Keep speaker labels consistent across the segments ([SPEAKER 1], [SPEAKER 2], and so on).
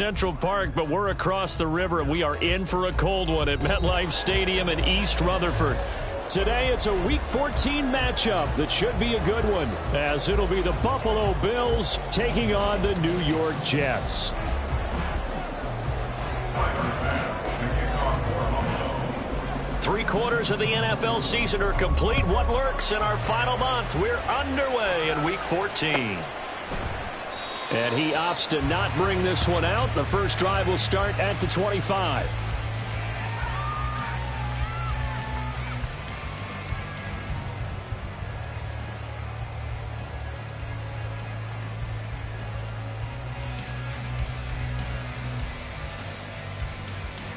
[SPEAKER 1] Central Park, but we're across the river, and we are in for a cold one at MetLife Stadium in East Rutherford. Today, it's a Week 14 matchup that should be a good one, as it'll be the Buffalo Bills taking on the New York Jets. Three-quarters of the NFL season are complete. What lurks in our final month? We're underway in Week 14. And he opts to not bring this one out. The first drive will start at the 25.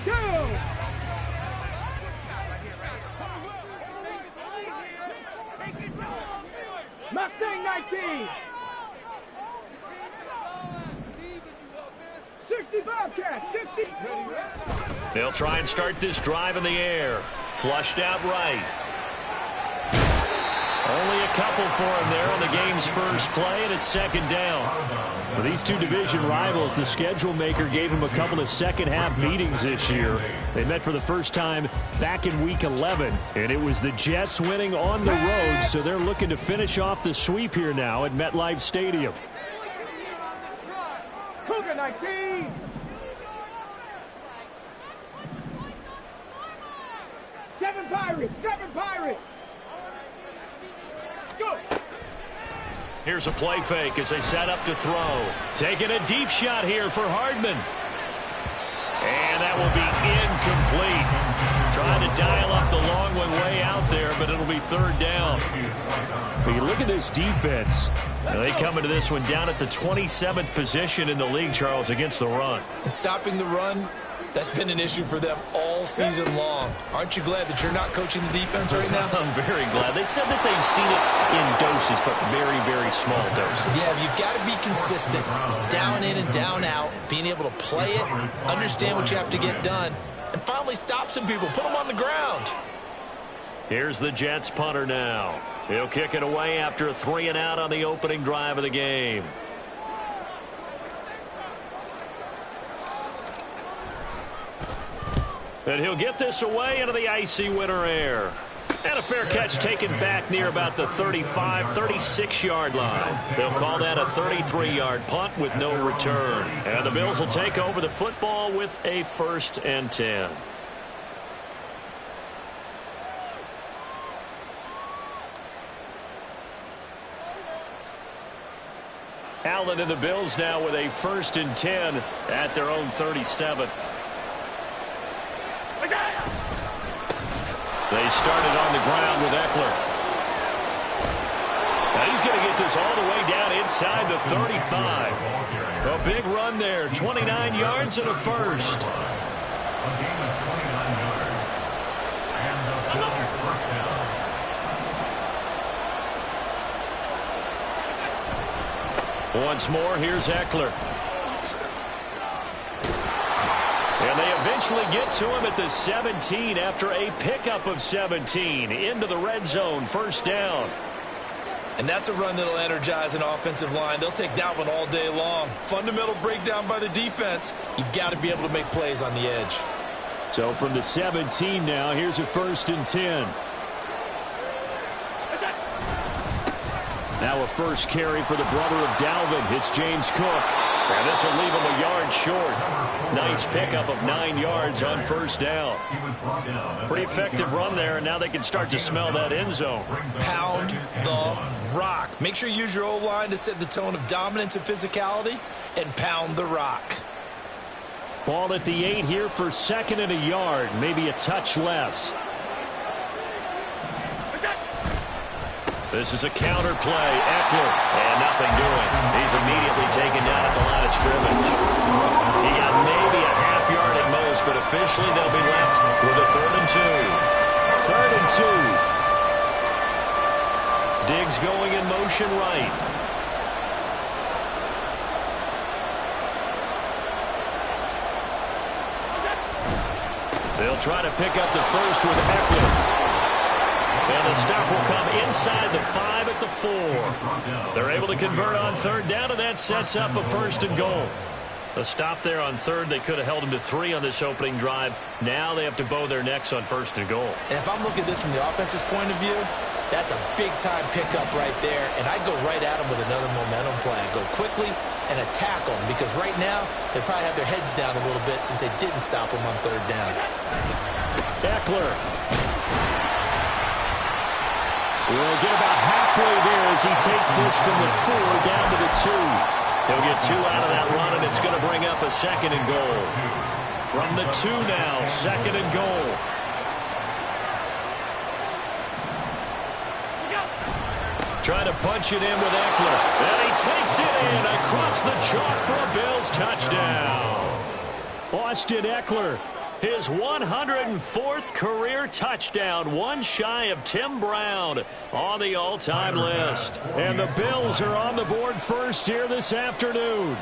[SPEAKER 2] Go! Mustang 19! 60 Bobcat, 60.
[SPEAKER 1] They'll try and start this drive in the air. Flushed out right. Only a couple for him there on the game's first play, and it's second down. For these two division rivals, the schedule maker gave them a couple of second-half meetings this year. They met for the first time back in Week 11, and it was the Jets winning on the road, so they're looking to finish off the sweep here now at MetLife Stadium.
[SPEAKER 2] Cougar 19! Seven Pirates! Go!
[SPEAKER 1] Here's a play fake as they set up to throw. Taking a deep shot here for Hardman. And that will be incomplete. Trying to dial up the long one way out there, but it'll be third down. When you look at this defense, they come into this one down at the 27th position in the league, Charles, against the run.
[SPEAKER 3] And stopping the run, that's been an issue for them all season long. Aren't you glad that you're not coaching the defense right now?
[SPEAKER 1] I'm very glad. They said that they've seen it in doses, but very, very small doses.
[SPEAKER 3] Yeah, you've got to be consistent. It's down in and down out, being able to play it, understand what you have to get done, and finally stop some people, put them on the ground.
[SPEAKER 1] Here's the Jets punter now. He'll kick it away after a 3-and-out on the opening drive of the game. And he'll get this away into the icy winter air. And a fair catch taken back near about the 35, 36-yard line. They'll call that a 33-yard punt with no return. And the Bills will take over the football with a 1st and 10. Allen and the Bills now with a 1st and 10 at their own 37. They started on the ground with Eckler. Now he's going to get this all the way down inside the 35. A big run there, 29 yards and a first. Once more, here's Eckler. And they eventually get to him at the 17 after a pickup of 17 into the red zone, 1st down.
[SPEAKER 3] And that's a run that'll energize an offensive line. They'll take that one all day long. Fundamental breakdown by the defense. You've got to be able to make plays on the edge.
[SPEAKER 1] So from the 17 now, here's a 1st and 10. Now a first carry for the brother of Dalvin. It's James Cook. And this will leave him a yard short. Nice pickup of 9 yards on 1st down. Pretty effective run there, and now they can start to smell that end zone.
[SPEAKER 3] Pound the rock. Make sure you use your O-line to set the tone of dominance and physicality, and pound the rock.
[SPEAKER 1] Ball at the 8 here for 2nd and a yard, maybe a touch less. This is a counter play. Eckler, and nothing doing. He's immediately taken down at the line of scrimmage. He got maybe a half yard at most, but officially they'll be left with a 3rd and 2. 3rd and 2. Diggs going in motion right. They'll try to pick up the first with Ppls. And the stop will come inside the 5 at the 4. They're able to convert on 3rd down, and that sets up a 1st and goal. A stop there on third. They could have held him to 3 on this opening drive. Now they have to bow their necks on first and goal.
[SPEAKER 3] And if I'm looking at this from the offense's point of view, that's a big-time pickup right there. And I'd go right at them with another momentum play. I'd go quickly and attack them because right now they probably have their heads down a little bit since they didn't stop them on third down.
[SPEAKER 1] Eckler will get about halfway there as he takes this from the 4 down to the 2. He'll get 2 out of that run, and it's going to bring up a second and goal. From the 2 now, second and goal. Trying to punch it in with Eckler. And he takes it in across the chalk for a Bills touchdown. Austin Eckler, his 104th career touchdown, one shy of Tim Brown on the all-time list. And the Bills are on the board first here this afternoon.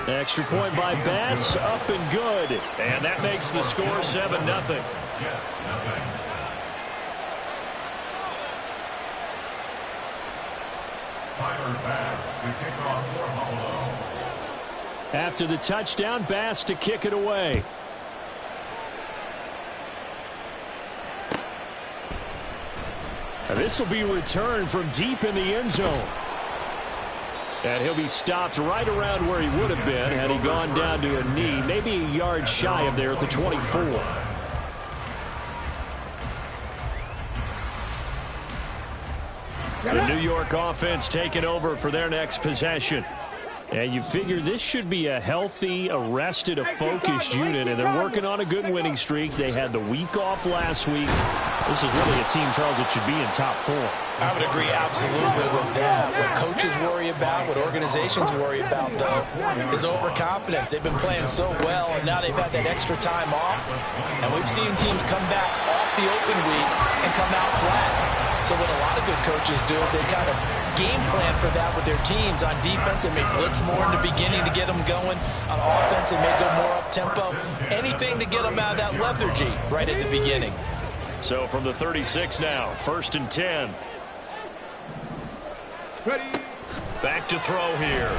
[SPEAKER 1] Extra point by Bass, up and good. And that makes the score 7-0. After the touchdown, Bass to kick it away. This will be returned from deep in the end zone. And he'll be stopped right around where he would have been had he gone down to a knee, maybe a yard shy of there at the 24. The New York offense taking over for their next possession. And you figure this should be a healthy, a focused unit, and they're working on a good winning streak. They had the week off last week. This is really a team, Charles, that should be in top 4.
[SPEAKER 3] I would agree absolutely with that. What coaches worry about, what organizations worry about, though, is overconfidence. They've been playing so well, and now they've had that extra time off. And we've seen teams come back off the open week and come out flat. So what a lot of good coaches do is they kind of game plan for that with their teams. On defense, they may blitz more in the beginning to get them going. On offense, they may go more up-tempo. Anything to get them out of that lethargy right at the beginning.
[SPEAKER 1] So from the 36 now, 1st and 10.
[SPEAKER 2] Ready.
[SPEAKER 1] Back to throw here.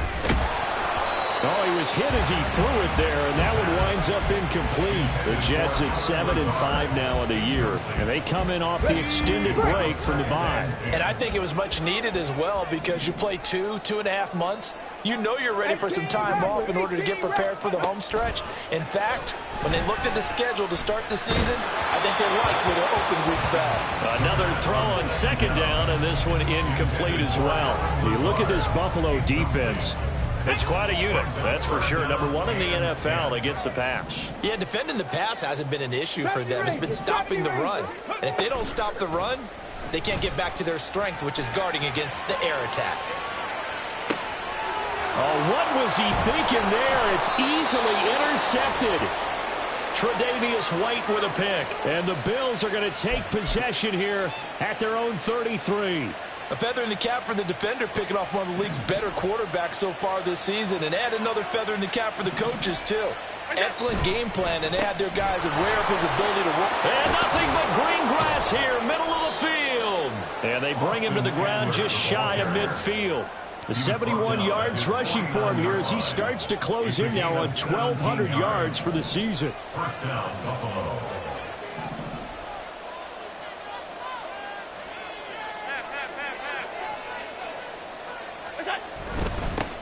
[SPEAKER 1] Oh, he was hit as he threw it there, and that one winds up incomplete. The Jets at 7-5 now in the year, and they come in off the extended break from the bye.
[SPEAKER 3] And I think it was much needed as well because you play 2.5 months. You know you're ready for some time off in order to get prepared for the home stretch. In fact, when they looked at the schedule to start the season, I think they liked where their open week fell.
[SPEAKER 1] Another throw on 2nd down, and this one incomplete as well. You look at this Buffalo defense. It's quite a unit, that's for sure. Number 1 in the NFL against the pass.
[SPEAKER 3] Yeah, defending the pass hasn't been an issue for them. It's been stopping the run. And if they don't stop the run, they can't get back to their strength, which is guarding against the air attack.
[SPEAKER 1] Oh, what was he thinking there? It's easily intercepted. Tre'Davious White with a pick. And the Bills are going to take possession here at their own 33.
[SPEAKER 3] A feather in the cap for the defender, picking off one of the league's better quarterbacks so far this season, and add another feather in the cap for the coaches, too. Excellent game plan, and they had their guys aware of his ability to work.
[SPEAKER 1] And nothing but green grass here, middle of the field. And they bring him to the ground just shy of midfield. The 71 yards rushing for him here as he starts to close in now on 1,200 yards for the season.
[SPEAKER 4] First down, Buffalo.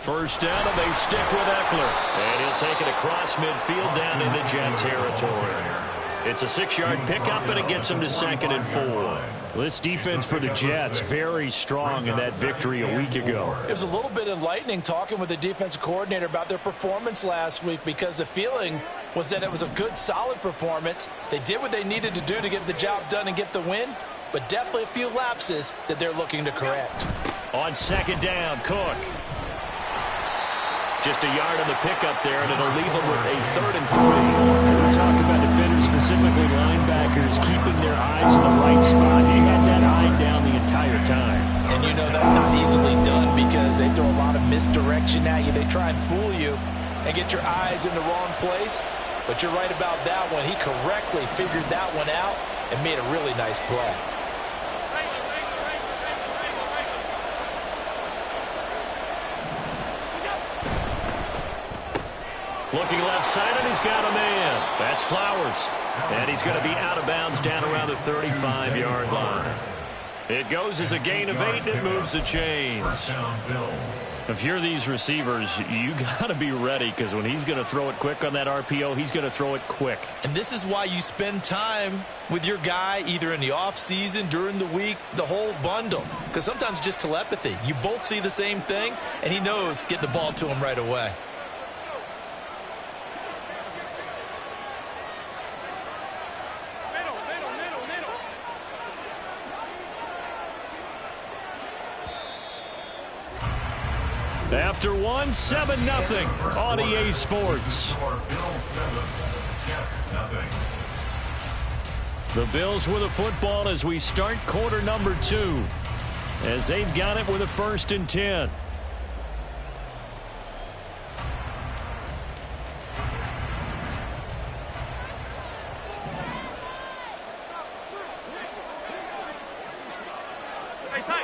[SPEAKER 1] First down, and they stick with Eckler. And he'll take it across midfield down into Jet territory. It's a 6-yard pickup, and it gets him to 2nd and 4. Well, this defense for the Jets, very strong in that victory a week ago.
[SPEAKER 3] It was a little bit enlightening talking with the defensive coordinator about their performance last week because the feeling was that it was a good, solid performance. They did what they needed to do to get the job done and get the win, but definitely a few lapses that they're looking to correct.
[SPEAKER 1] On 2nd down, Cook. Just a yard on the pickup there, and it'll leave them with a 3rd and 3. We talk about defenders, specifically linebackers, keeping their eyes in the right spot. He had that eye down the entire time.
[SPEAKER 3] And you know that's not easily done because they throw a lot of misdirection at you. They try and fool you and get your eyes in the wrong place. But you're right about that one. He correctly figured that one out and made a really nice play.
[SPEAKER 1] Looking left side, and he's got a man. That's Flowers. And he's going to be out of bounds down around the 35-yard line. It goes as a gain of 8, and it moves the chains. If you're these receivers, you got to be ready, because when he's going to throw it quick on that RPO, he's going to throw it quick.
[SPEAKER 3] And this is why you spend time with your guy either in the offseason, during the week, the whole bundle. Because sometimes just telepathy. You both see the same thing, and he knows get the ball to him right away.
[SPEAKER 1] After one, 7-0 on EA Sports. The Bills with the football as we start quarter number 2. As they've got it with a 1st and 10.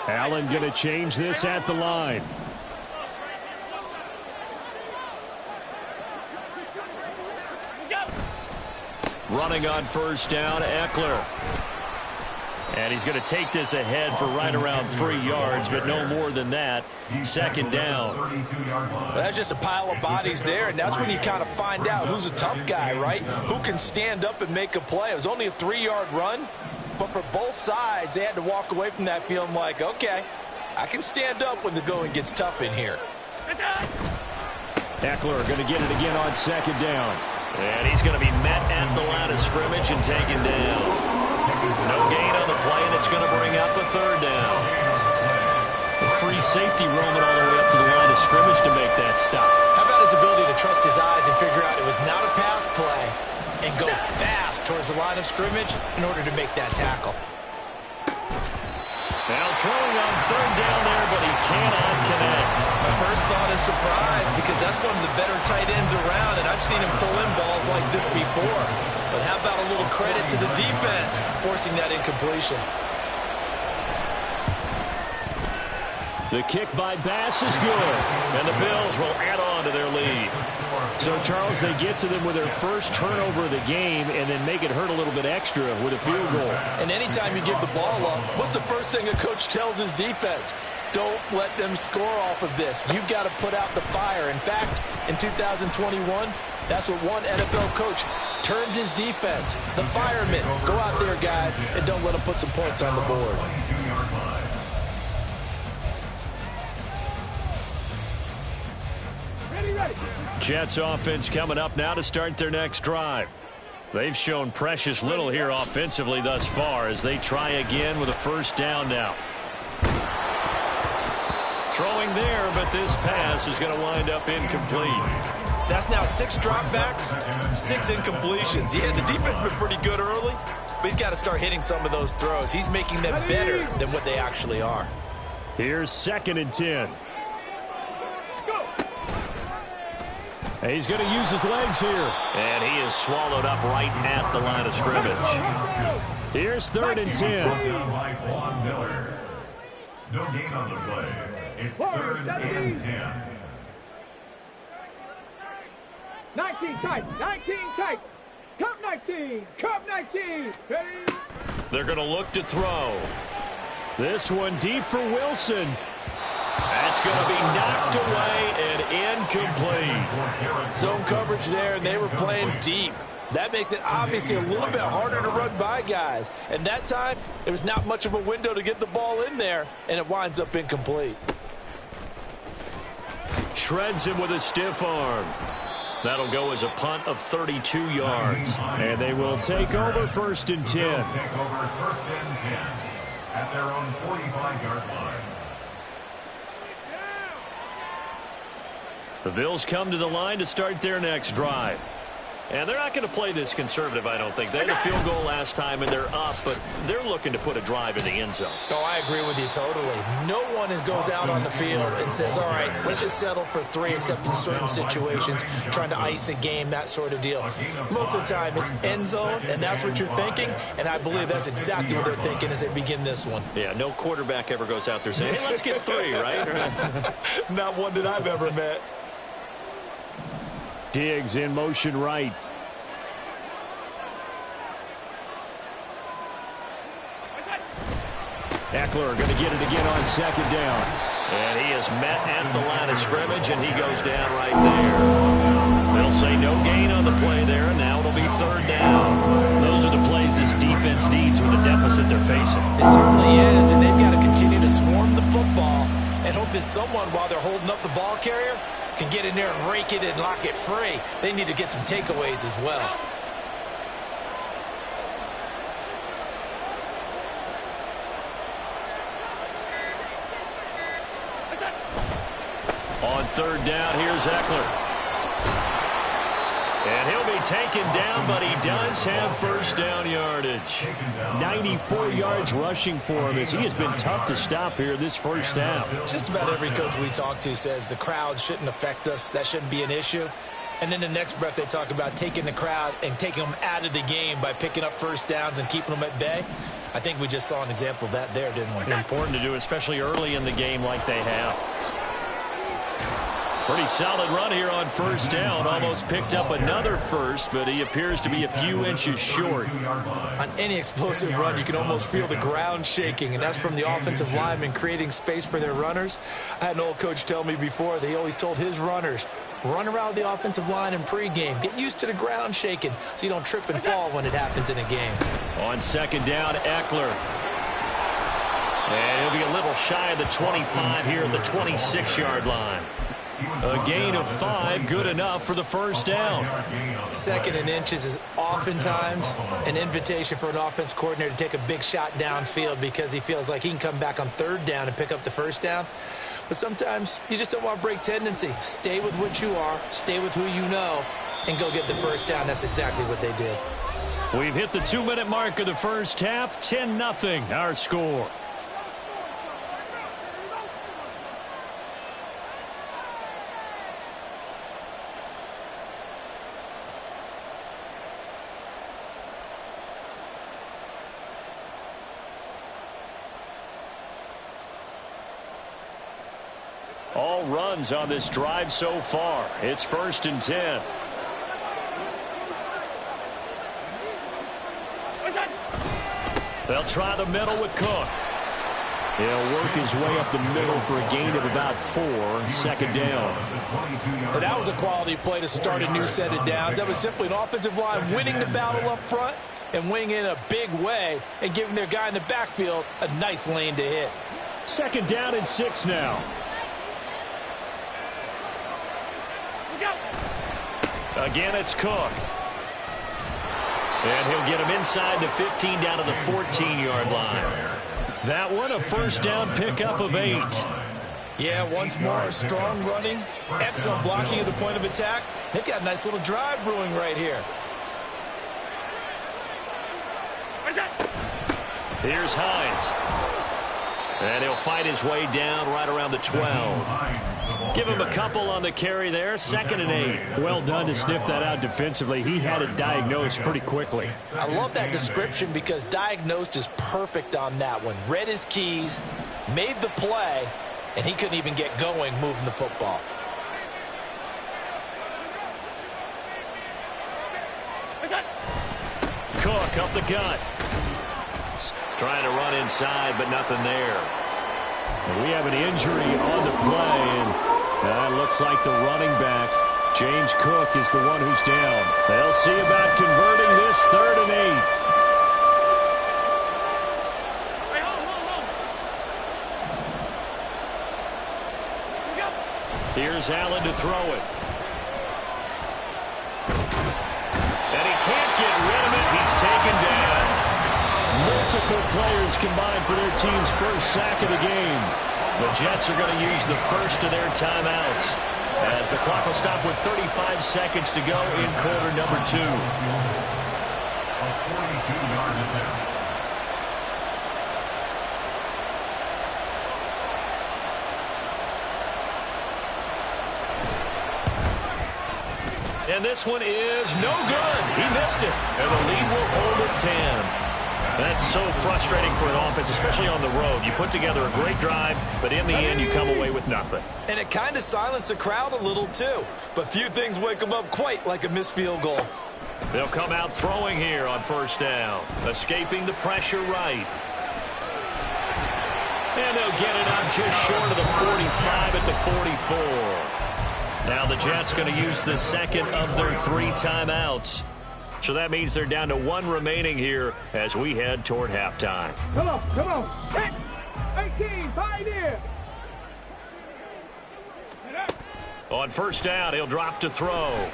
[SPEAKER 1] Allen going to change this at the line. Running on 1st down, Eckler. And he's going to take this ahead for right around 3 yards, but no more than that. 2nd down.
[SPEAKER 3] Well, that's just a pile of bodies there, and that's when you kind of find out who's a tough guy, right? Who can stand up and make a play. It was only a 3-yard run, but for both sides, they had to walk away from that feeling like, okay, I can stand up when the going gets tough in here.
[SPEAKER 1] Eckler going to get it again on 2nd down. And he's going to be met at the line of scrimmage and taken down. No gain on the play, and it's going to bring up a 3rd down. A free safety roaming all the way up to the line of scrimmage to make that stop.
[SPEAKER 3] How about his ability to trust his eyes and figure out it was not a pass play and go fast towards the line of scrimmage in order to make that tackle.
[SPEAKER 1] Now throwing on 3rd down there, but he cannot connect.
[SPEAKER 3] My first thought is surprise, because that's one of the better tight ends around, and I've seen him pull in balls like this before. But how about a little credit to the defense forcing that incompletion?
[SPEAKER 1] The kick by Bass is good, and the Bills will add on to their lead. So, Charles, they get to them with their first turnover of the game and then make it hurt a little bit extra with a field goal.
[SPEAKER 3] And anytime you give the ball up, what's the first thing a coach tells his defense? Don't let them score off of this. You've got to put out the fire. In fact, in 2021, that's what one NFL coach termed his defense. The firemen. Go out there, guys, and don't let them put some points on the board.
[SPEAKER 1] Jets offense coming up now to start their next drive. They've shown precious little here offensively thus far as they try again with a 1st down now. Throwing there, but this pass is going to wind up incomplete.
[SPEAKER 3] That's now 6 dropbacks, 6 incompletions. Yeah, the defense has been pretty good early, but he's got to start hitting some of those throws. He's making them better than what they actually are.
[SPEAKER 1] Here's 2nd and 10. And he's going to use his legs here. And he is swallowed up right at the line of scrimmage. Here's 3rd and 10.
[SPEAKER 4] No gain on the play. It's 3rd and 10.
[SPEAKER 2] 19 tight, 19 tight. Cup 19, Cup 19. Ready?
[SPEAKER 1] They're going to look to throw. This one deep for Wilson. That's going to be knocked away and incomplete.
[SPEAKER 3] Zone coverage there, and they were playing deep. That makes it obviously a little bit harder to run by guys. And that time, there was not much of a window to get the ball in there, and it winds up incomplete.
[SPEAKER 1] Shreds him with a stiff arm. That'll go as a punt of 32 yards. And they will take over 1st and 10.
[SPEAKER 4] Take over 1st and 10 at their own 45-yard line.
[SPEAKER 1] The Bills come to the line to start their next drive. And they're not going to play this conservative, I don't think. They had a field goal last time, and they're up, but they're looking to put a drive in the end zone.
[SPEAKER 3] Oh, I agree with you totally. No one goes out on the field and says, all right, let's just settle for 3, except in certain situations, trying to ice a game, that sort of deal. Most of the time, it's end zone, and that's what you're thinking, and I believe that's exactly what they're thinking as they begin this one.
[SPEAKER 1] Yeah, no quarterback ever goes out there saying, hey, let's get 3, right?
[SPEAKER 3] Not one that I've ever met.
[SPEAKER 1] Diggs in motion right. Eckler going to get it again on second down. And he is met at the line of scrimmage, and he goes down right there. They'll say no gain on the play there, and now it'll be third down. Those are the plays this defense needs with the deficit they're facing.
[SPEAKER 3] It certainly is, and they've got to continue to swarm the football and hope that someone, while they're holding up the ball carrier, can get in there and rake it and lock it free. They need to get some takeaways as well.
[SPEAKER 1] On third down, here's Eckler. And he'll be taken down, but he does have first down yardage. 94 yards rushing for him as he has been tough to stop here this first half.
[SPEAKER 3] Just about every coach we talk to says the crowd shouldn't affect us. That shouldn't be an issue. And then the next breath they talk about taking the crowd and taking them out of the game by picking up first downs and keeping them at bay. I think we just saw an example of that there, didn't we?
[SPEAKER 1] Important to do, especially early in the game like they have. Pretty solid run here on first down. Almost picked up another first, but he appears to be a few inches short.
[SPEAKER 3] On any explosive run, you can almost feel the ground shaking, and that's from the offensive linemen creating space for their runners. I had an old coach tell me before, they always told his runners, run around the offensive line in pregame. Get used to the ground shaking so you don't trip and fall when it happens in a game.
[SPEAKER 1] On second down, Eckler. And he'll be a little shy of the 25 here at the 26-yard line. A gain of 5, good enough for the first down.
[SPEAKER 3] Second and inches is oftentimes an invitation for an offense coordinator to take a big shot downfield because he feels like he can come back on third down and pick up the first down. But sometimes you just don't want to break tendency. Stay with what you are, stay with who you know, and go get the first down. That's exactly what they did.
[SPEAKER 1] We've hit the 2-minute mark of the first half. 10-0 our score. All runs on this drive so far. It's 1st and 10. They'll try the middle with Cook. He'll work his way up the middle for a gain of about 4. Second down.
[SPEAKER 3] And that was a quality play to start a new set of downs. That was simply an offensive line winning the battle up front and winning in a big way and giving their guy in the backfield a nice lane to hit.
[SPEAKER 1] Second down and 6 now. Again, it's Cook. And he'll get him inside the 15 down to the 14-yard line. That one, a first down pickup of 8.
[SPEAKER 3] Yeah, once more, strong running, excellent blocking at the point of attack. They've got a nice little drive brewing right here.
[SPEAKER 1] Here's Hines. And he'll fight his way down right around the 12. Give him a couple on the carry there. 2nd and 8.
[SPEAKER 2] Well done to sniff that out defensively. He had it diagnosed pretty quickly.
[SPEAKER 3] I love that description because diagnosed is perfect on that one. Read his keys, made the play, and he couldn't even get going moving the football.
[SPEAKER 1] Cook up the gut. Trying to run inside, but nothing there.
[SPEAKER 2] We have an injury on the play, and it looks like the running back, James Cook, is the one who's down. They'll see about converting this 3rd and 8.
[SPEAKER 1] Here's Allen to throw it. And he can't get rid of it. He's taken down.
[SPEAKER 2] Multiple players combined for their team's first sack of the game.
[SPEAKER 1] The Jets are going to use the first of their timeouts as the clock will stop with 35 seconds to go in quarter number 2.
[SPEAKER 4] A 42-yard attempt.
[SPEAKER 1] And this one is no good. He missed it. And the lead will hold at 10. That's so frustrating for an offense, especially on the road. You put together a great drive, but in the end, you come away with nothing.
[SPEAKER 3] And it kind of silenced the crowd a little, too. But few things wake them up quite like a missed field goal.
[SPEAKER 1] They'll come out throwing here on first down, escaping the pressure right. And they'll get it up just short of the 45 at the 44. Now the Jets going to use the second of their 3 timeouts. So that means they're down to 1 remaining here as we head toward halftime.
[SPEAKER 5] Come on. Hit. 18, pioneer.
[SPEAKER 1] On first down, he'll drop to throw.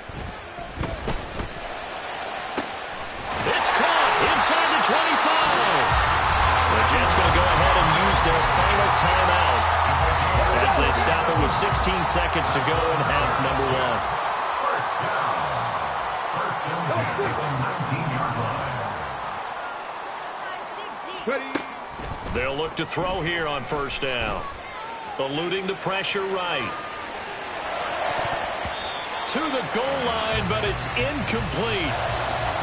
[SPEAKER 1] It's caught inside the 25. The Jets going to go ahead and use their final timeout as they stop it with 16 seconds to go in half number 1. They'll look to throw here on first down. Eluding the pressure right. To the goal line, but it's incomplete.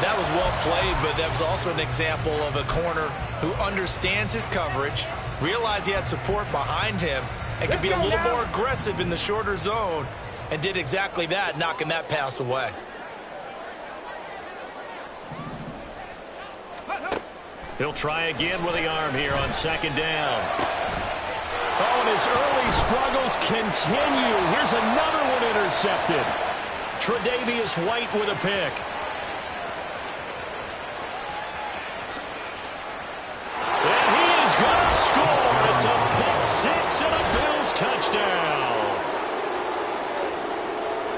[SPEAKER 3] That was well played, but that was also an example of a corner who understands his coverage, realized he had support behind him, and could be a little more aggressive in the shorter zone, and did exactly that, knocking that pass away.
[SPEAKER 1] He'll try again with the arm here on second down. Oh, and his early struggles continue. Here's another one intercepted. Tre'Davious White with a pick. And he is going to score. It's a pick six and a Bills touchdown.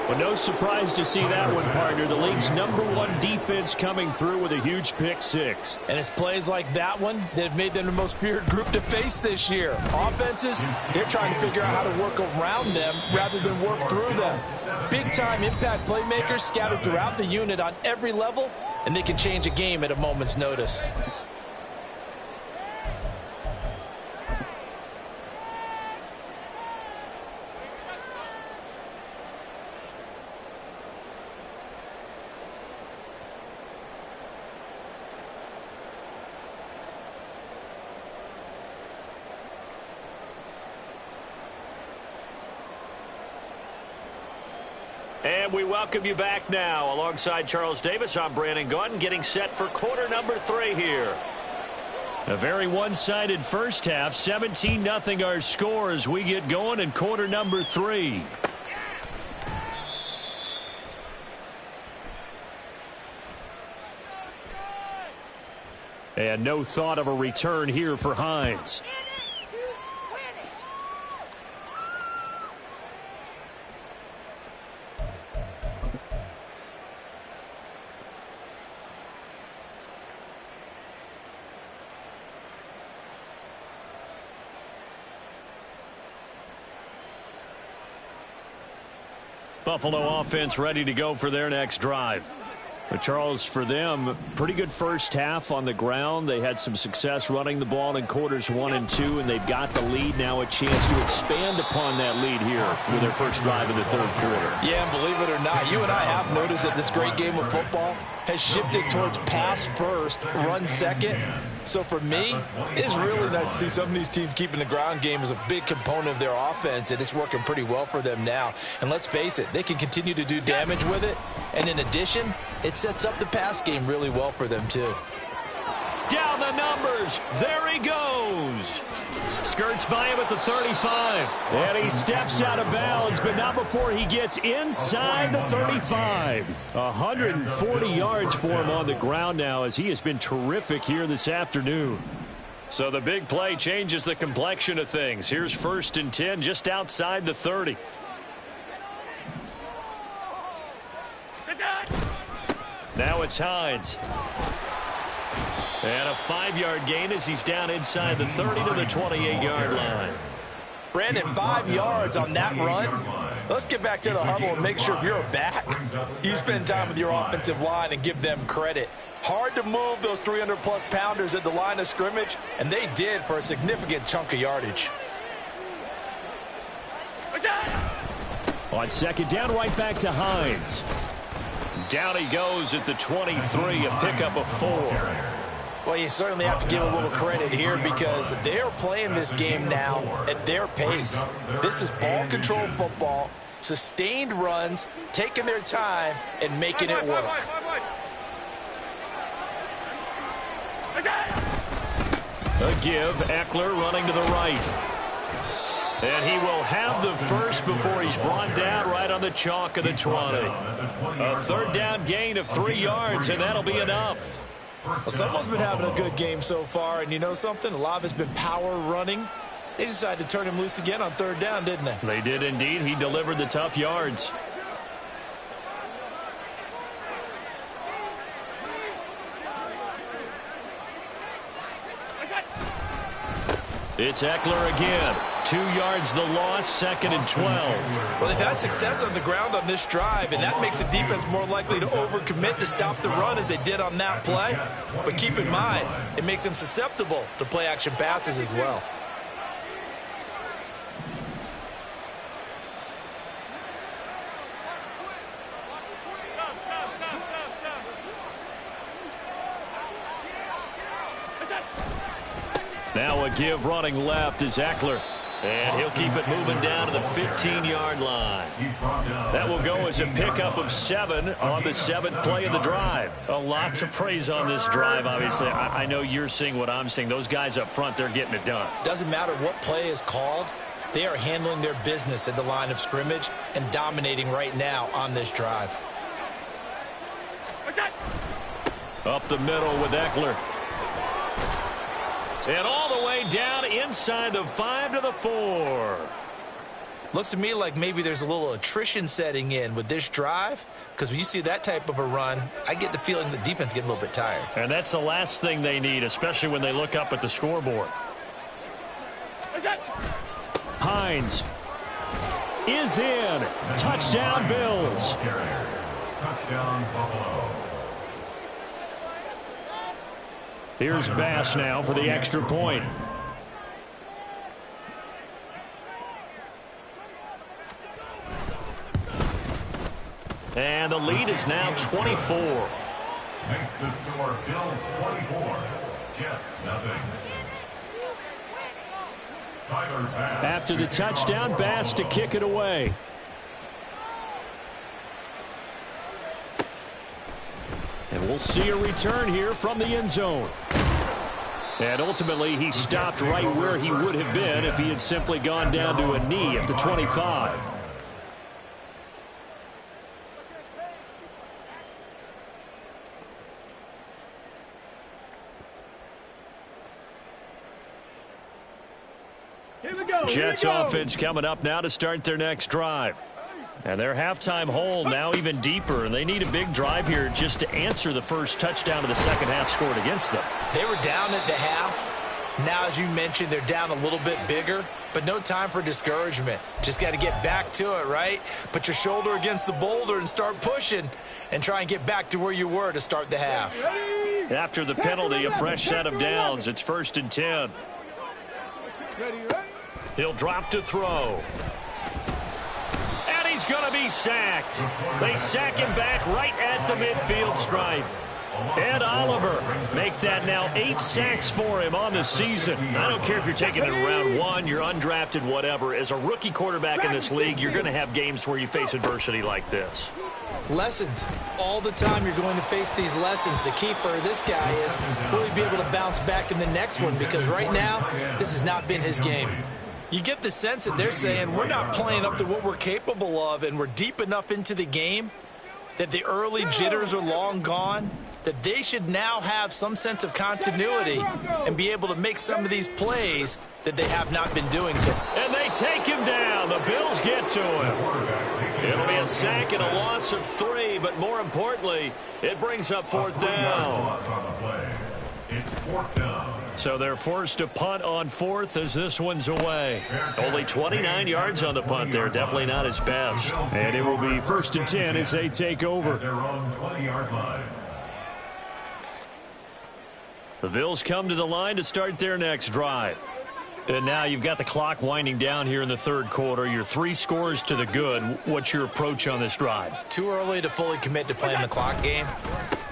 [SPEAKER 1] Well, no surprise to see that one, partner. The league's #1 defense coming through with a huge pick six.
[SPEAKER 3] And it's plays like that one that have made them the most feared group to face this year. Offenses, they're trying to figure out how to work around them rather than work through them. Big-time impact playmakers scattered throughout the unit on every level, and they can change a game at a moment's notice.
[SPEAKER 1] And we welcome you back now. Alongside Charles Davis, I'm Brandon Gaudin, getting set for quarter number 3 here. A very one-sided first half. 17-0 our score as we get going in quarter number 3. And no thought of a return here for Hines. Buffalo offense ready to go for their next drive. But Charles, for them, pretty good first half on the ground. They had some success running the ball in quarters 1 and 2, and they've got the lead now, a chance to expand upon that lead here with their first drive in the third quarter.
[SPEAKER 3] Yeah, and believe it or not, you and I have noticed that this great game of football has shifted towards pass first, run second. So for me, it's really nice to see some of these teams keeping the ground game as a big component of their offense, and it's working pretty well for them now. And let's face it, they can continue to do damage with it. And in addition, it sets up the pass game really well for them too.
[SPEAKER 1] Down the numbers. There he goes. Skirts by him at the 35. And he steps out of bounds, but not before he gets inside the 35. 140 yards for him on the ground now as he has been terrific here this afternoon. So the big play changes the complexion of things. Here's 1st and 10 just outside the 30. Now it's Hines. And a 5-yard gain as he's down inside the 30 to the 28-yard line.
[SPEAKER 3] Brandon, 5 yards on that run. Let's get back to the huddle and make sure if you're a back, you spend time with your offensive line and give them credit. Hard to move those 300-plus pounders at the line of scrimmage, and they did for a significant chunk of yardage.
[SPEAKER 1] On second down, right back to Hines. Down he goes at the 23, a pickup of 4.
[SPEAKER 3] Well, you certainly have to give a little credit here because they're playing this game now at their pace. This is ball control football, sustained runs, taking their time, and making it work.
[SPEAKER 1] A give, Eckler running to the right. And he will have the first before he's brought down right on the chalk of the 20. A third down gain of 3 yards, and that'll be enough.
[SPEAKER 3] Well, someone's been having a good game so far, and you know something? A lot of it's been power running. They decided to turn him loose again on third down, didn't they?
[SPEAKER 1] They did indeed. He delivered the tough yards. It's Eckler again. 2 yards the loss, 2nd and 12.
[SPEAKER 3] Well, they've had success on the ground on this drive, and that makes the defense more likely to overcommit to stop the run as they did on that play. But keep in mind, it makes them susceptible to play-action passes as well.
[SPEAKER 1] Now a give running left is Eckler. And he'll keep it moving down to the 15-yard line. That will go as a pickup of 7 on the 7th play of the drive.
[SPEAKER 2] A lot to praise on this drive, obviously. I know you're seeing what I'm seeing. Those guys up front, they're getting it done.
[SPEAKER 3] Doesn't matter what play is called. They are handling their business at the line of scrimmage and dominating right now on this drive.
[SPEAKER 1] Up the middle with Eckler. And all the way down inside the 5 to the 4.
[SPEAKER 3] Looks to me like maybe there's a little attrition setting in with this drive, because when you see that type of a run, I get the feeling the defense getting a little bit tired.
[SPEAKER 2] And that's the last thing they need, especially when they look up at the scoreboard.
[SPEAKER 1] Hines is in. Touchdown, Bills.
[SPEAKER 4] Touchdown, Buffalo.
[SPEAKER 2] Here's Bass now for the extra point.
[SPEAKER 1] And the lead is now 24.
[SPEAKER 4] Makes the score Bills 24, Jets nothing. Tyler Bass.
[SPEAKER 1] After the touchdown, Bass to kick it away. And we'll see a return here from the end zone. And ultimately, he stopped right where he would have been if he had simply gone down to a knee at the 25. Jets offense coming up now to start their next drive. And their halftime hole now even deeper, and they need a big drive here just to answer the first touchdown of the second half scored against them.
[SPEAKER 3] They were down at the half. Now, as you mentioned, they're down a little bit bigger, but no time for discouragement. Just got to get back to it, right? Put your shoulder against the boulder and start pushing and try and get back to where you were to start the half.
[SPEAKER 1] After the penalty, a fresh set of downs. It's 1st and 10. He'll drop to throw. He's going to be sacked. They sack him back right at the midfield stripe. Ed Oliver make that now 8 sacks for him on the season. I don't care if you're taking it in round 1, you're undrafted, whatever. As a rookie quarterback in this league, you're going to have games where you face adversity like this.
[SPEAKER 3] Lessons. All the time you're going to face these lessons. The key for this guy is will he be able to bounce back in the next one, because right now this has not been his game. You get the sense that they're saying we're not playing up to what we're capable of, and we're deep enough into the game that the early jitters are long gone, that they should now have some sense of continuity and be able to make some of these plays that they have not been doing so.
[SPEAKER 1] And they take him down. The Bills get to him. It'll be a sack and a loss of 3, but more importantly, it brings up 4th down.
[SPEAKER 4] It's 4th down.
[SPEAKER 1] So they're forced to punt on 4th as this one's away. Only 29 yards on the punt there. Definitely not his best.
[SPEAKER 2] And it will be 1st and 10 as they take over.
[SPEAKER 4] Their own 20-yard line.
[SPEAKER 1] The Bills come to the line to start their next drive. And now you've got the clock winding down here in the 3rd quarter. You're 3 scores to the good. What's your approach on this drive?
[SPEAKER 3] Too early to fully commit to playing the clock game.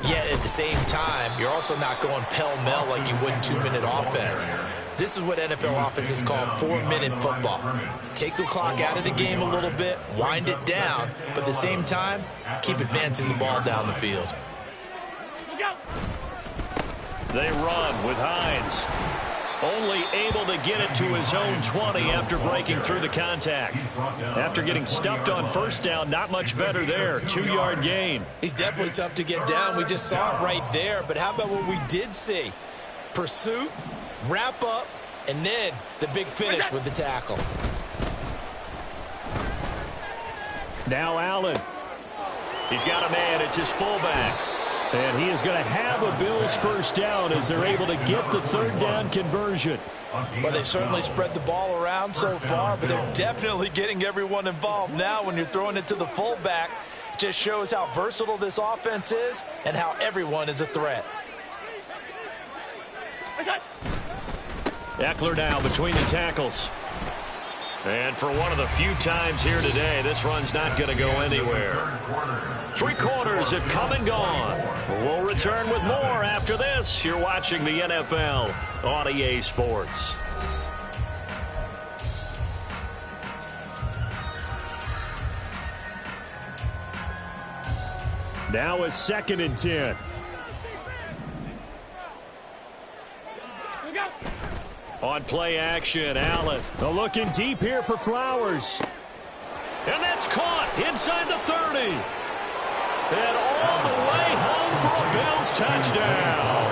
[SPEAKER 3] Yet at the same time, you're also not going pell-mell like you would in 2-minute offense. This is what NFL offenses call 4-minute football. Take the clock out of the game a little bit, wind it down, but at the same time, keep advancing the ball down the field.
[SPEAKER 1] They run with Hines. Only able to get it to his own 20 after breaking through the contact. After getting stuffed on first down, not much better there. 2-yard gain.
[SPEAKER 3] He's definitely tough to get down. We just saw it right there. But how about what we did see? Pursuit, wrap up, and then the big finish with the tackle.
[SPEAKER 2] Now Allen.
[SPEAKER 1] He's got a man. It's his fullback.
[SPEAKER 2] And he is going to have a Bills first down as they're able to get the third down conversion.
[SPEAKER 3] Well, they certainly spread the ball around so far, but they're definitely getting everyone involved now when you're throwing it to the fullback. It just shows how versatile this offense is and how everyone is a threat.
[SPEAKER 1] Eckler now between the tackles. And for one of the few times here today, this run's not going to go anywhere. 3 quarters have come and gone. We'll return with more after this. You're watching the NFL on EA Sports.
[SPEAKER 2] Now a 2nd and 10.
[SPEAKER 1] On play action, Allen.
[SPEAKER 2] Looking deep here for Flowers.
[SPEAKER 1] And that's caught inside the 30. And all the way home for a Bills touchdown.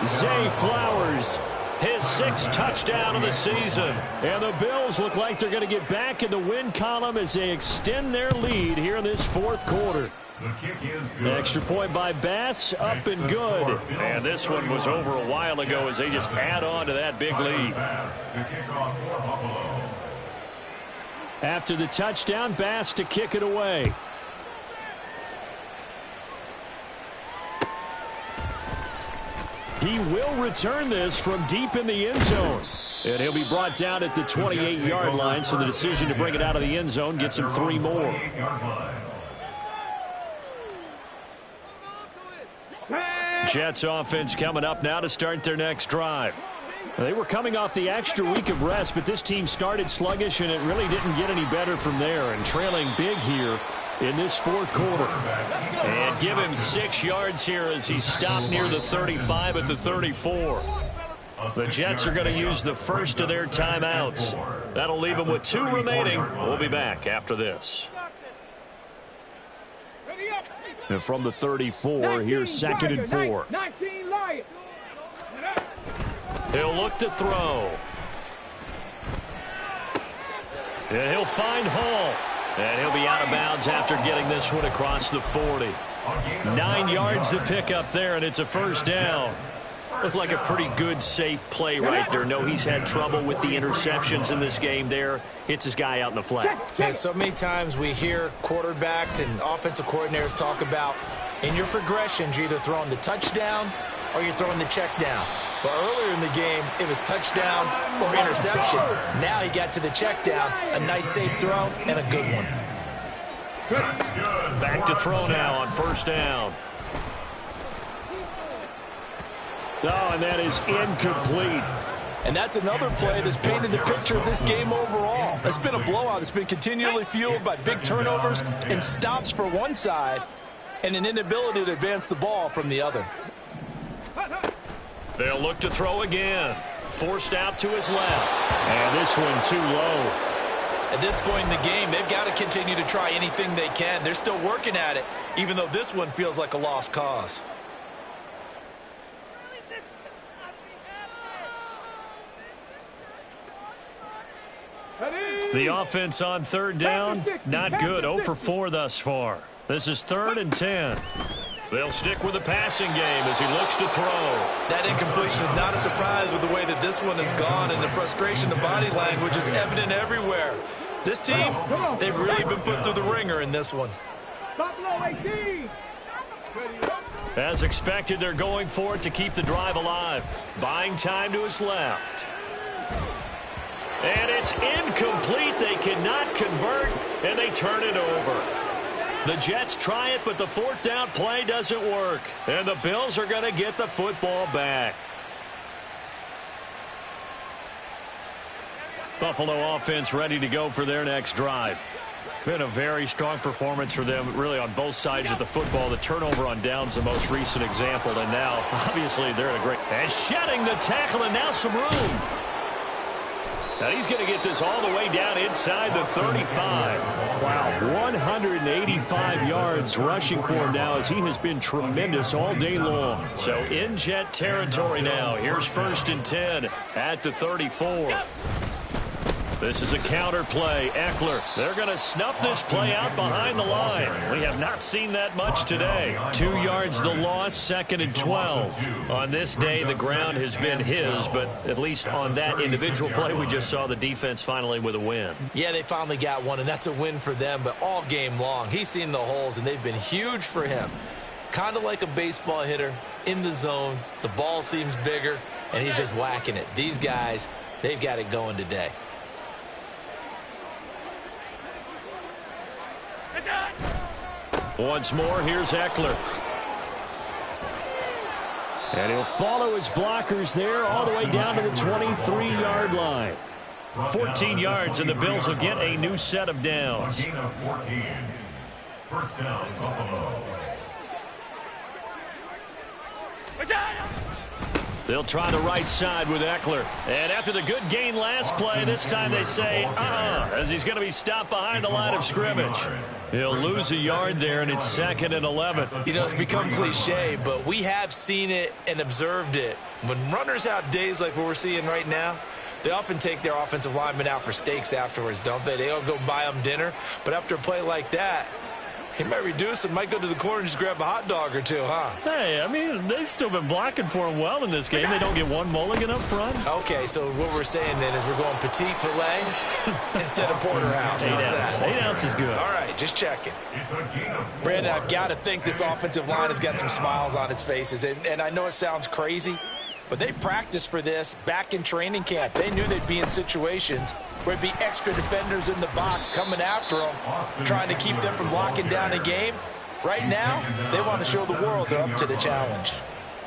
[SPEAKER 2] Zay Flowers.
[SPEAKER 1] His 6th touchdown of the season.
[SPEAKER 2] And the Bills look like they're going to get back in the win column as they extend their lead here in this 4th quarter.
[SPEAKER 4] The kick is good.
[SPEAKER 2] Extra point by Bass, up and good.
[SPEAKER 1] And this one was over a while ago as they just add on to that big lead.
[SPEAKER 4] To kick off for Buffalo.
[SPEAKER 2] After the touchdown, Bass to kick it away. He will return this from deep in the end zone. And he'll be brought down at the 28-yard line, so the decision to bring it out of the end zone gets him 3 more.
[SPEAKER 1] Jets offense coming up now to start their next drive.
[SPEAKER 2] They were coming off the extra week of rest, but this team started sluggish, and it really didn't get any better from there. And trailing big here in this 4th quarter.
[SPEAKER 1] And give him 6 yards here as he stopped near the 35 at the 34. The Jets are going to use the first of their timeouts. That'll leave them with 2 remaining. We'll be back after this.
[SPEAKER 2] And from the 34, here's 2nd and 4.
[SPEAKER 1] He'll look to throw. And he'll find Hall. And he'll be out of bounds after getting this one across the 40. 9 yards to pick up there, and it's a first down. Looked like a pretty good, safe play right there. No, he's had trouble with the interceptions in this game there. Hits his guy out in the flat.
[SPEAKER 3] Man, so many times we hear quarterbacks and offensive coordinators talk about in your progressions, you're either throwing the touchdown or you're throwing the check down. But earlier in the game, it was touchdown or interception. Now he got to the check down, a nice safe throw, and a good one.
[SPEAKER 1] Back to throw now on first down.
[SPEAKER 2] Oh, and that is incomplete.
[SPEAKER 6] And that's another play that's painted the picture of this game overall. It's been a blowout. It's been continually fueled by big turnovers and stops for one side and an inability to advance the ball from the other.
[SPEAKER 1] They'll look to throw again. Forced out to his left.
[SPEAKER 2] And this one too low.
[SPEAKER 3] At this point in the game, they've got to continue to try anything they can. They're still working at it, even though this one feels like a lost cause.
[SPEAKER 1] The offense on third down, not good. 0 for 4 thus far. This is 3rd and 10. They'll stick with the passing game as he looks to throw.
[SPEAKER 3] That incompletion is not a surprise with the way that this one has gone, and the frustration, the body language is evident everywhere. This team, they've really been put through the ringer in this one.
[SPEAKER 1] As expected, they're going for it to keep the drive alive. Buying time to his left. And it's incomplete. They cannot convert, and they turn it over. The Jets try it, but the fourth down play doesn't work. And the Bills are going to get the football back. Buffalo offense ready to go for their next drive. Been a very strong performance for them, really, on both sides of the football. The turnover on downs, the most recent example. And now, obviously, they're in a great... And shedding the tackle, and now some room. Now he's going to get this all the way down inside the 35.
[SPEAKER 2] Wow, 185 yards rushing for him now, as he has been tremendous all day long.
[SPEAKER 1] So in Jet territory now. Here's 1st and 10 at the 34. This is a counter play. Eckler, they're going to snuff this play out behind the line. We have not seen that much today. 2 yards the loss, 2nd and 12. On this day, the ground has been his, but at least on that individual play, we just saw the defense finally with a win.
[SPEAKER 3] Yeah, they finally got one, and that's a win for them, but all game long, he's seen the holes, and they've been huge for him. Kind of like a baseball hitter in the zone. The ball seems bigger, and he's just whacking it. These guys, they've got it going today.
[SPEAKER 1] Once more, here's Eckler.
[SPEAKER 2] And he'll follow his blockers there all the way down to the 23-yard line.
[SPEAKER 1] 14 yards, and the Bills will get a new set of downs.
[SPEAKER 4] Gain of 14. First down, Buffalo.
[SPEAKER 1] They'll try the right side with Eckler. And after the good gain last play, this time they say, as he's going to be stopped behind the line of scrimmage. He'll lose a yard there, and it's 2nd and 11.
[SPEAKER 3] You know, it's become cliche, but we have seen it and observed it. When runners have days like what we're seeing right now, they often take their offensive linemen out for steaks afterwards, don't they? They all go buy them dinner. But after a play like that, he might reduce and might go to the corner and just grab a hot dog or two, huh?
[SPEAKER 1] Hey, I mean, they've still been blocking for him well in this game. They don't get one mulligan up front.
[SPEAKER 3] Okay, so what we're saying then is we're going petite filet instead of porterhouse.
[SPEAKER 1] 8 ounce. 8 ounce is good.
[SPEAKER 3] All right, just checking.
[SPEAKER 4] It's a gain of 4.
[SPEAKER 3] Brandon, I've got to think this offensive line has got some smiles on its faces. And I know it sounds crazy, but they practiced for this back in training camp. They knew they'd be in situations where there'd be extra defenders in the box coming after them, trying to keep them from locking down a game. Right now, they want to show the world they're up to the challenge.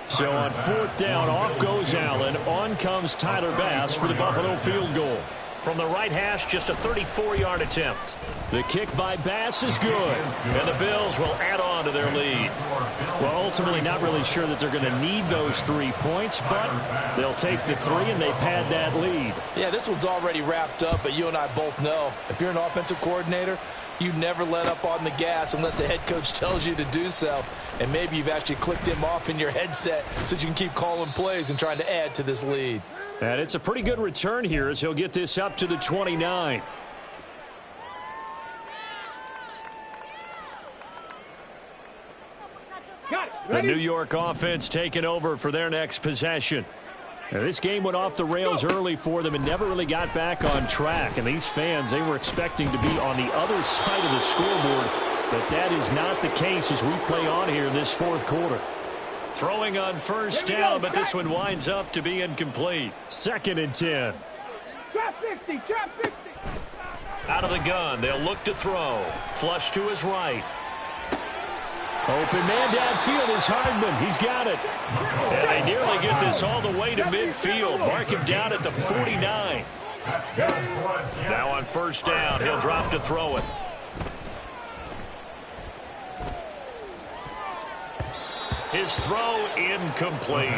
[SPEAKER 2] So on 4th down, off goes Allen. On comes Tyler Bass for the Buffalo field goal.
[SPEAKER 1] From the right hash, just a 34-yard attempt.
[SPEAKER 2] The kick by Bass is good.
[SPEAKER 1] And the Bills will add on to their lead.
[SPEAKER 2] Well, ultimately not really sure that they're going to need those 3 points, but they'll take the 3 and they pad that lead.
[SPEAKER 3] Yeah, this one's already wrapped up, but you and I both know if you're an offensive coordinator, you never let up on the gas unless the head coach tells you to do so. And maybe you've actually clicked him off in your headset so you can keep calling plays and trying to add to this lead.
[SPEAKER 2] And it's a pretty good return here as he'll get this up to the 29.
[SPEAKER 1] The New York offense taking over for their next possession.
[SPEAKER 2] Now, this game went off the rails early for them and never really got back on track. And these fans, they were expecting to be on the other side of the scoreboard. But that is not the case as we play on here in this 4th quarter.
[SPEAKER 1] Throwing on 1st down, but this one winds up to be incomplete.
[SPEAKER 2] 2nd and 10.
[SPEAKER 5] Trap 60, trap 60.
[SPEAKER 1] Out of the gun, they'll look to throw. Flush to his right.
[SPEAKER 2] Open man downfield is Hardman. He's got it.
[SPEAKER 1] And they nearly get this all the way to midfield. Mark him down at the 49. Now on 1st down, he'll drop to throw it. His throw incomplete.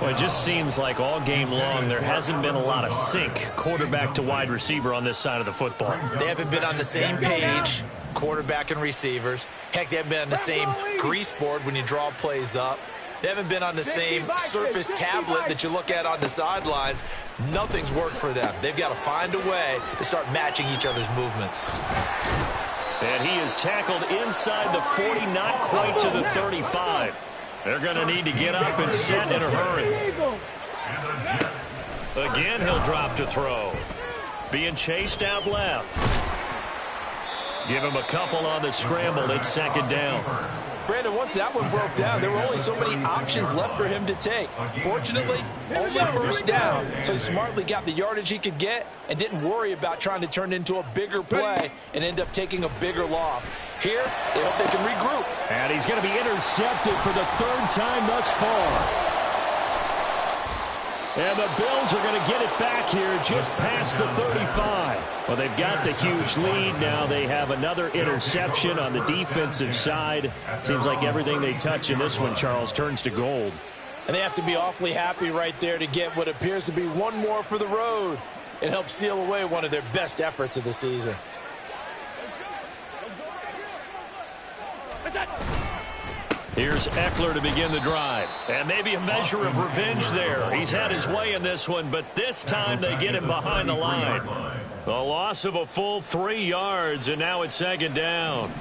[SPEAKER 2] Well, it just seems like all game long there hasn't been a lot of sync quarterback to wide receiver on this side of the football.
[SPEAKER 3] They haven't been on the same page, quarterback and receivers. Heck, they haven't been on the same grease board when you draw plays up. They haven't been on the same surface tablet that you look at on the sidelines. Nothing's worked for them. They've got to find a way to start matching each other's movements.
[SPEAKER 1] And he is tackled inside the 40, not quite to the 35. They're going to need to get up and set in a hurry. Again, he'll drop to throw. Being chased out left. Give him a couple on the scramble. It's 2nd down.
[SPEAKER 6] Brandon, once that one broke down, there were only so many options left for him to take. Fortunately, only first down, so he smartly got the yardage he could get and didn't worry about trying to turn it into a bigger play and end up taking a bigger loss. Here, they hope they can regroup.
[SPEAKER 2] And he's going to be intercepted for the third time thus far. And the Bills are going to get it back here just past the 35. Well, they've got the huge lead. Now they have another interception on the defensive side. Seems like everything they touch in this one, Charles, turns to gold.
[SPEAKER 6] And they have to be awfully happy right there to get what appears to be one more for the road. It helps seal away one of their best efforts of the season.
[SPEAKER 1] Here's Eckler to begin the drive. And maybe a measure of revenge there. He's had his way in this one, but this time they get him behind the line. A loss of a full 3 yards, and now it's second down.